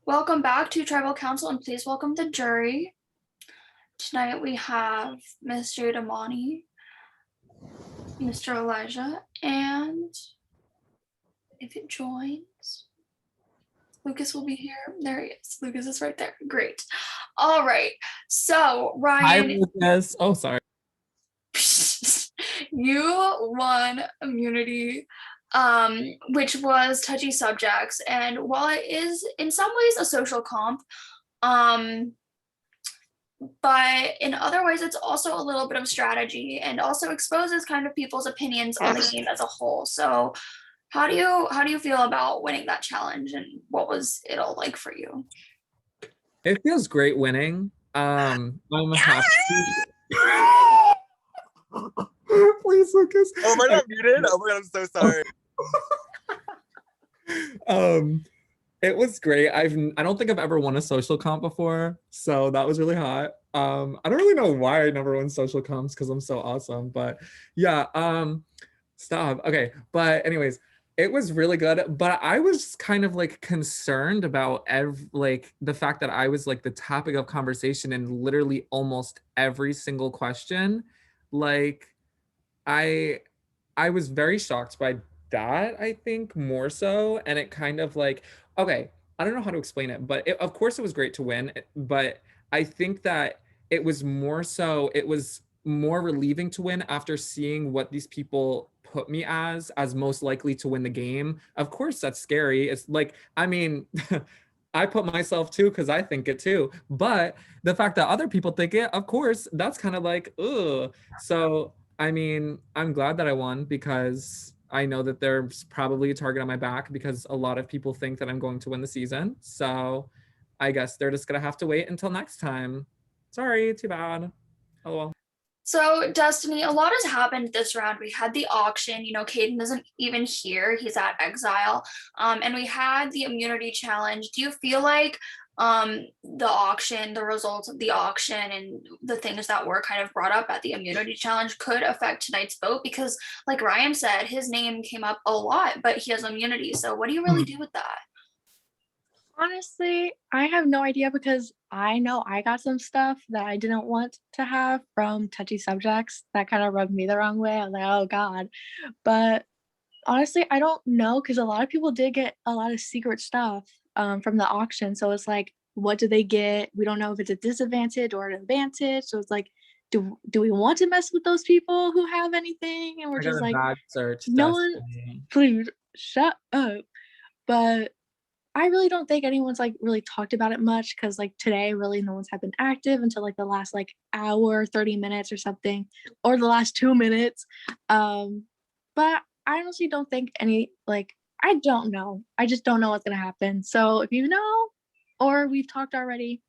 Welcome back to Tribal Council, and please welcome the jury. Tonight we have Mr. Damani, Mr. Elijah, and if it joins, Lucas will be here. There he is. Lucas is right there. Great. All right. So, Hi, Ryan, Lucas. Oh, sorry. you won immunity, which was touchy subjects. And while it is in some ways a social comp, but in other ways it's also a little bit of strategy and also exposes kind of people's opinions on the game as a whole. So how do you feel about winning that challenge, and what was it all like for you? It feels great winning. I'm happy. Please, Lucas. Oh, am I not muted? Oh my god, I'm so sorry. It was great. I don't think I've ever won a social comp before, so that was really hot. I don't really know why I never won social comps because I'm so awesome, but yeah. Stop. Okay, but anyways, it was really good. But I was kind of like concerned about the fact that I was like the topic of conversation in literally almost every single question. Like, I I was very shocked by that, I think more so. And it kind of like, okay, I don't know how to explain it, but of course it was great to win. But I think that it was more relieving to win after seeing what these people put me as most likely to win the game. Of course, that's scary. It's like, I mean, I put myself too because I think it too. But the fact that other people think it, of course, that's kind of like, ugh. So I mean, I'm glad that I won because I know that there's probably a target on my back because a lot of people think that I'm going to win the season. So I guess they're just going to have to wait until next time. Sorry, too bad. Oh well. So, Destiny, a lot has happened this round. We had the auction, Caden isn't even here, he's at exile. And we had the immunity challenge. Do you feel like the auction, the results of the auction, and the things that were kind of brought up at the immunity challenge could affect tonight's vote? Because, like Ryan said, his name came up a lot, but he has immunity. So, what do you really do with that? Honestly, I have no idea because I know I got some stuff that I didn't want to have from touchy subjects that kind of rubbed me the wrong way. I was like, oh God. But honestly, I don't know because a lot of people did get a lot of secret stuff from the auction. So it's like, what do they get? We don't know if it's a disadvantage or an advantage. So it's like, do we want to mess with those people who have anything? And we're I got just a like, bad search. no one, Destiny. please shut up. But I really don't think anyone's like really talked about it much because like today really no one's had been active until like the last like hour, 30 minutes or something, or the last 2 minutes. But I honestly don't think any like I don't know. I just don't know what's gonna happen. So if you know or we've talked already,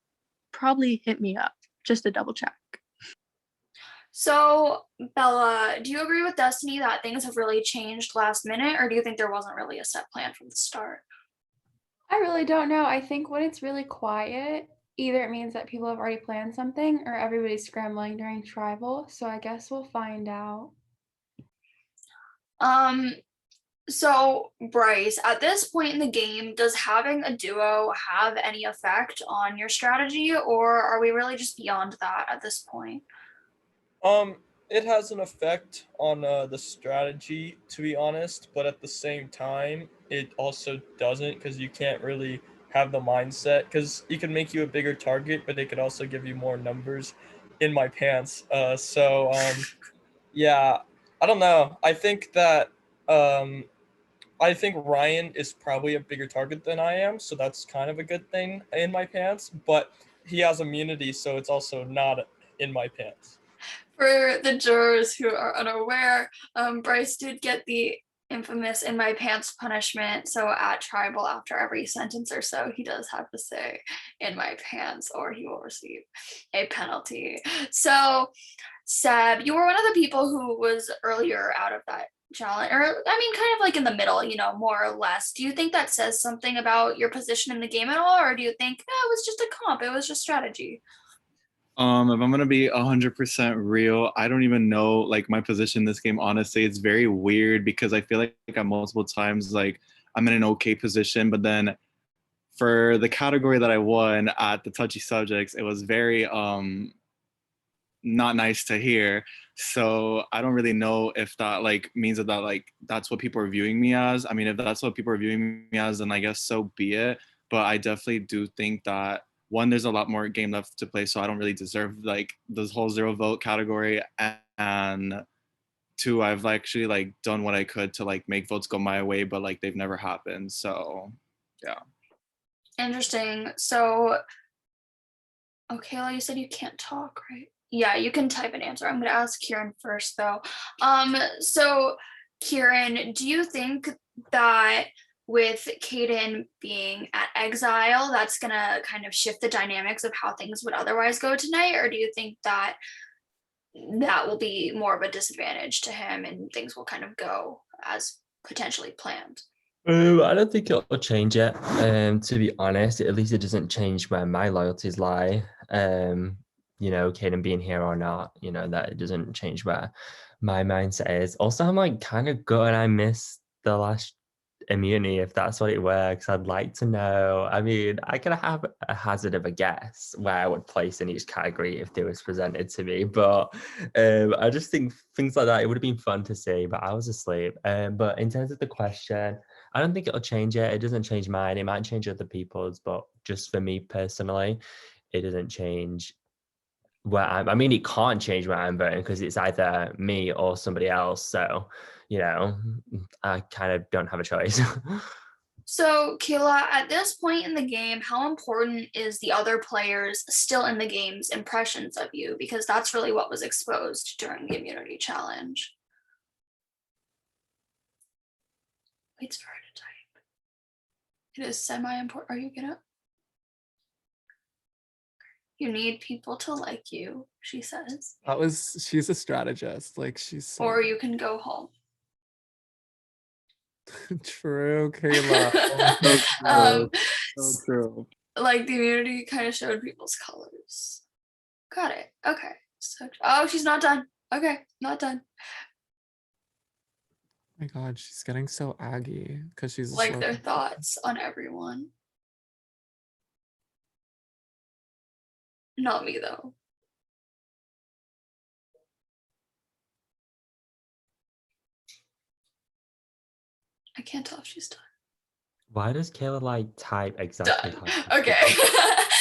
probably hit me up just to double check. So, Bella, do you agree with Destiny that things have really changed last minute, or do you think there wasn't really a set plan from the start? I really don't know. I think when it's really quiet, either it means that people have already planned something or everybody's scrambling during tribal. So I guess we'll find out. Um, so Bryce, at this point in the game, does having a duo have any effect on your strategy, or are we really just beyond that at this point? It has an effect on the strategy, to be honest, but at the same time, it also doesn't because you can't really have the mindset because it can make you a bigger target, but it could also give you more numbers in my pants. Yeah, I don't know. I think Ryan is probably a bigger target than I am, so that's kind of a good thing in my pants, but he has immunity, so it's also not in my pants. For the jurors who are unaware, Bryce did get the infamous "in my pants" punishment. So at tribal, after every sentence or so, he does have to say "in my pants," or he will receive a penalty. So, Seb, you were one of the people who was earlier out of that challenge, or I mean, kind of like in the middle, more or less. Do you think that says something about your position in the game at all, or do you think it was just a comp, it was just strategy? If I'm gonna be 100% real, I don't even know like my position in this game. Honestly, it's very weird because I feel like at multiple times like I'm in an okay position, but then for the category that I won at the touchy subjects, it was very not nice to hear. So I don't really know if that like means that like that's what people are viewing me as. I mean, if that's what people are viewing me as, then I guess so be it. But I definitely do think that one, there's a lot more game left to play, so I don't really deserve like this whole 0 vote category. And two, I've actually like done what I could to like make votes go my way, but like they've never happened. So yeah. Interesting. So, okay, well, you said you can't talk, right? Yeah, you can type an answer. I'm gonna ask Kieran first though. So Kieran, do you think that with Caden being at exile, that's gonna kind of shift the dynamics of how things would otherwise go tonight? Or do you think that that will be more of a disadvantage to him and things will kind of go as potentially planned? I don't think it'll change it. To be honest, at least it doesn't change where my loyalties lie. You know, Caden being here or not, you know, that it doesn't change where my mindset is. Also, I'm like kind of good and I miss the last immunity if that's what it works. I'd like to know. I mean, I could have a hazard of a guess where I would place in each category if they was presented to me, but I just think things like that, it would have been fun to see, but I was asleep. But in terms of the question, I don't think it'll change it. It doesn't change mine. It might change other people's, but just for me personally, it doesn't change where I mean, it can't change where I'm voting because it's either me or somebody else. So, you know, I kind of don't have a choice. So, Kayla, at this point in the game, how important is the other players still in the game's impressions of you? Because that's really what was exposed during the immunity challenge. Wait for her to type. It is semi-important. Are you gonna? You need people to like you, she says. She's a strategist. Like she's so Or you can go home. true, Kayla. Um, So true. like the immunity kind of showed people's colors. Got it. Okay. So, oh, she's not done. Okay, not done. Oh my God, she's getting so aggy because she's a Like slow their cook. thoughts on everyone. Not me though. I can't tell if she's done. Why does Kayla like type exactly Done. how? Okay.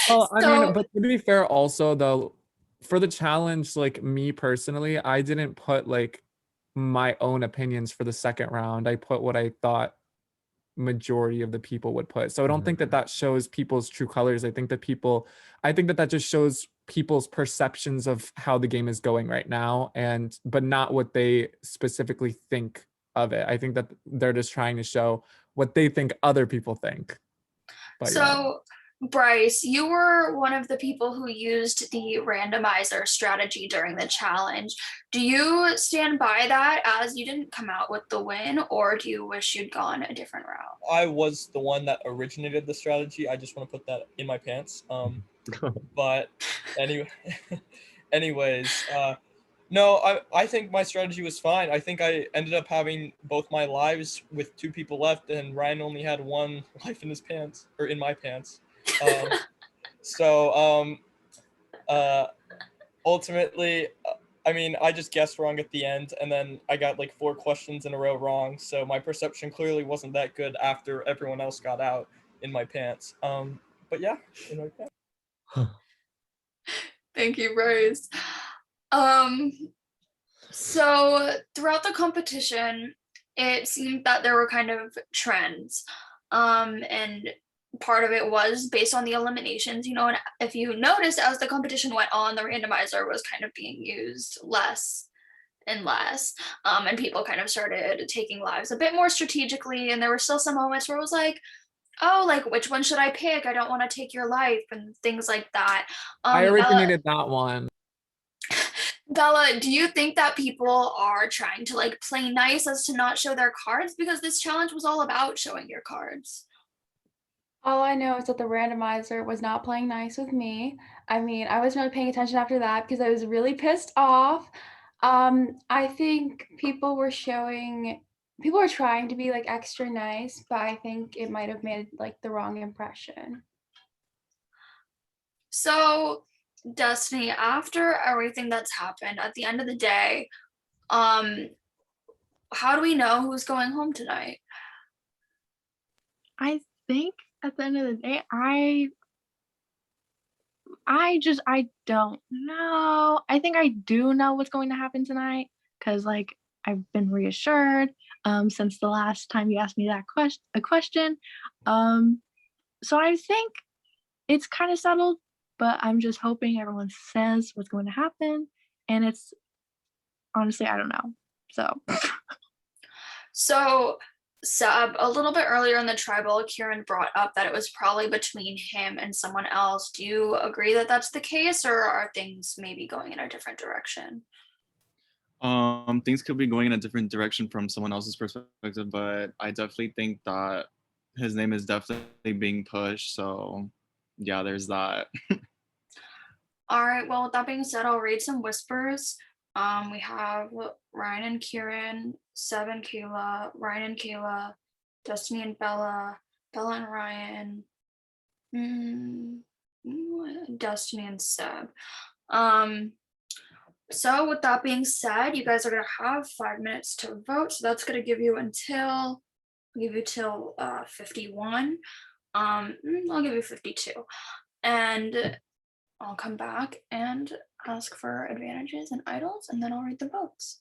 Well, I So- mean, but to be fair, also though, for the challenge, like me personally, I didn't put like my own opinions for the second round. I put what I thought majority of the people would put. So I don't think that that shows people's true colors. I think that that just shows people's perceptions of how the game is going right now, and but not what they specifically think of it. I think that they're just trying to show what they think other people think. But yeah. So, Bryce, you were one of the people who used the randomizer strategy during the challenge. Do you stand by that as you didn't come out with the win, or do you wish you'd gone a different route? I was the one that originated the strategy. I just want to put that in my pants. But anyway, anyways, no, I think my strategy was fine. I think I ended up having both my lives with 2 people left, and Ryan only had 1 life in his pants, or in my pants. Ultimately, I mean, I just guessed wrong at the end, and then I got like 4 questions in a row wrong. So my perception clearly wasn't that good after everyone else got out in my pants. But yeah, in my pants. Thank you, Bryce. So throughout the competition, it seemed that there were kind of trends. And part of it was based on the eliminations, you know, and if you noticed as the competition went on, the randomizer was kind of being used less and less. And people kind of started taking lives a bit more strategically. And there were still some moments where it was like, oh, like which one should I pick? I don't want to take your life and things like that. I originated that one. Bella, do you think that people are trying to like play nice as to not show their cards? Because this challenge was all about showing your cards. All I know is that the randomizer was not playing nice with me. I mean, I wasn't really paying attention after that because I was really pissed off. I think people were showing people are trying to be like extra nice, but I think it might have made like the wrong impression. So, Destiny, after everything that's happened, at the end of the day, how do we know who's going home tonight? I think at the end of the day, I don't know. I think I do know what's going to happen tonight because like I've been reassured since the last time you asked me that question. So I think it's kind of settled, but I'm just hoping everyone says what's going to happen. And it's honestly, I don't know. So So, Seb, a little bit earlier in the tribal, Kieran brought up that it was probably between him and someone else. Do you agree that that's the case, or are things maybe going in a different direction? Things could be going in a different direction from someone else's perspective, but I definitely think that his name is definitely being pushed. So yeah, there's that. All right, well, with that being said, I'll read some whispers. We have Ryan and Kieran, Seb and Kayla, Ryan and Kayla, Destiny and Bella, Bella and Ryan, Destiny and Seb. So with that being said, you guys are gonna have 5 minutes to vote. So that's gonna give you till 51. I'll give you 52. And I'll come back and ask for advantages and idols, and then I'll read the votes.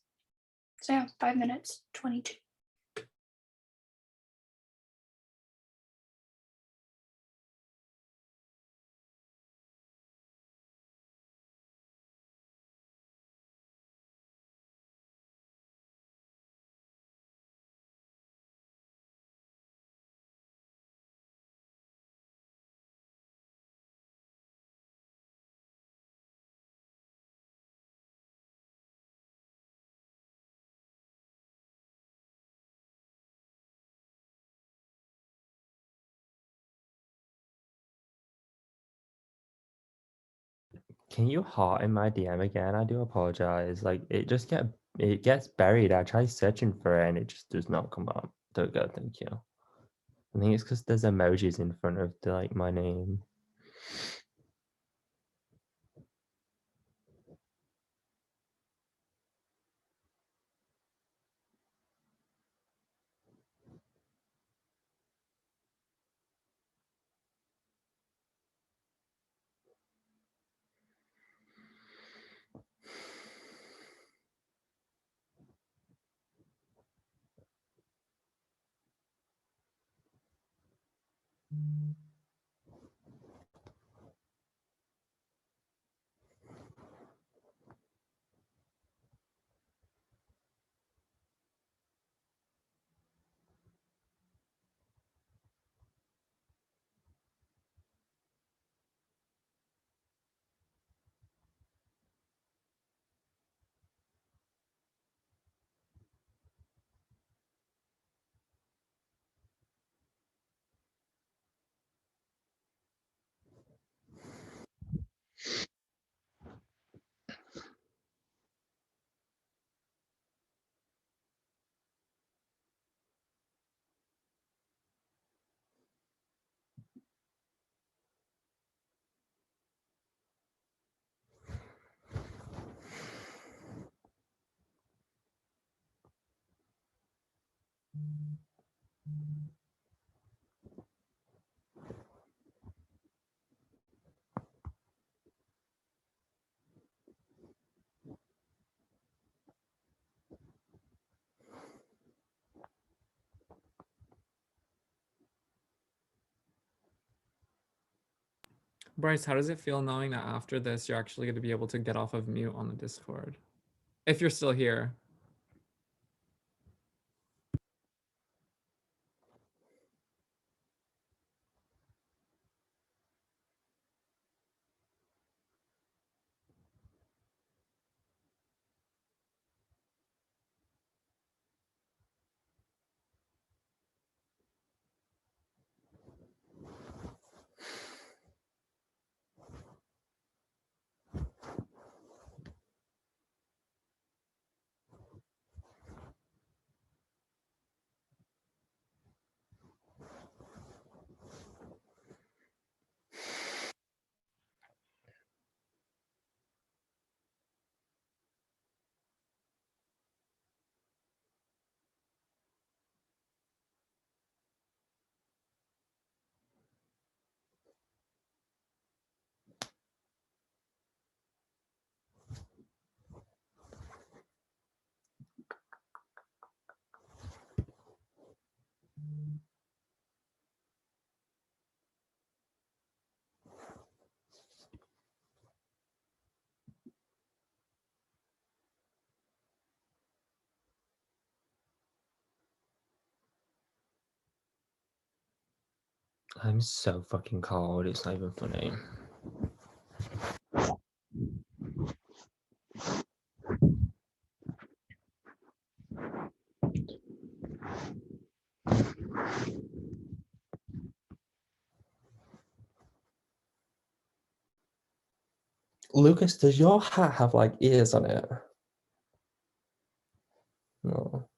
So yeah, 5 minutes, 22. Can you heart in my DM again? I do apologize. Like it gets buried. I try searching for it and it just does not come up. Don't go, thank you. I think it's because there's emojis in front of the like my name. Bryce, how does it feel knowing that after this, you're actually going to be able to get off of mute on the Discord? If you're still here. I'm so fucking cold. It's not even funny. Lucas, does your hat have like ears on it? No.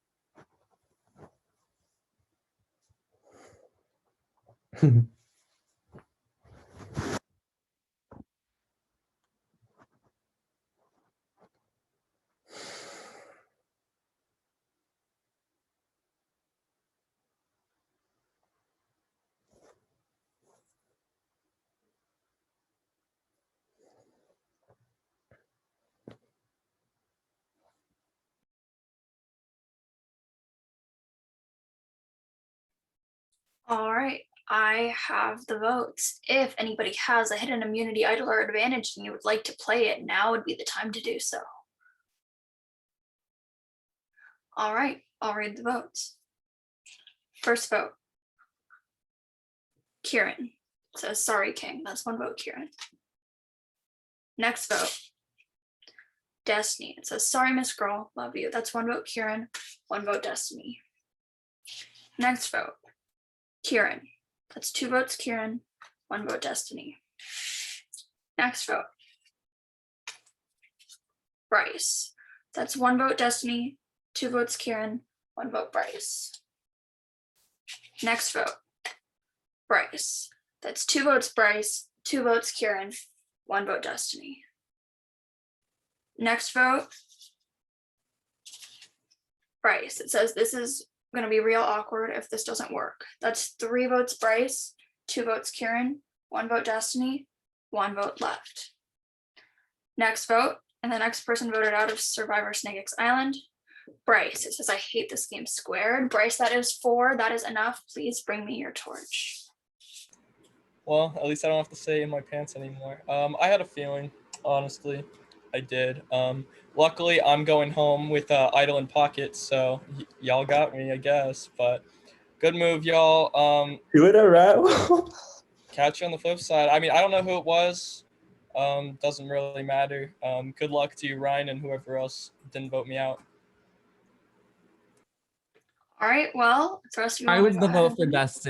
All right, I have the votes. If anybody has a hidden immunity, idol, or advantage and you would like to play it, now would be the time to do so. All right, I'll read the votes. First vote, Kieran. Says sorry, King. That's one vote, Kieran. Next vote, Destiny. It says sorry, Miss Girl. Love you. That's one vote, Kieran. One vote, Destiny. Next vote, Kieran. That's two votes, Kieran. One vote, Destiny. Next vote, Bryce. That's one vote, Destiny. Two votes, Kieran. One vote, Bryce. Next vote, Bryce. That's two votes, Bryce. Two votes, Kieran. One vote, Destiny. Next vote, Bryce. It says this is going to be real awkward if this doesn't work. That's three votes, Bryce. Two votes, Kieran. One vote, Destiny. One vote left. Next vote, and the next person voted out of Survivor Snake X Island, Bryce. It says I hate this game squared. Bryce, that is 4. That is enough. Please bring me your torch. Well, at least I don't have to say in my pants anymore. I had a feeling, honestly. I did. Luckily, I'm going home with idle in pocket, so y'all got me, I guess. But good move, y'all. 2 in a row. Catch you on the flip side. I mean, I don't know who it was. Doesn't really matter. Good luck to you, Ryan, and whoever else didn't vote me out. All right, well, for us, I was the vote for Destiny.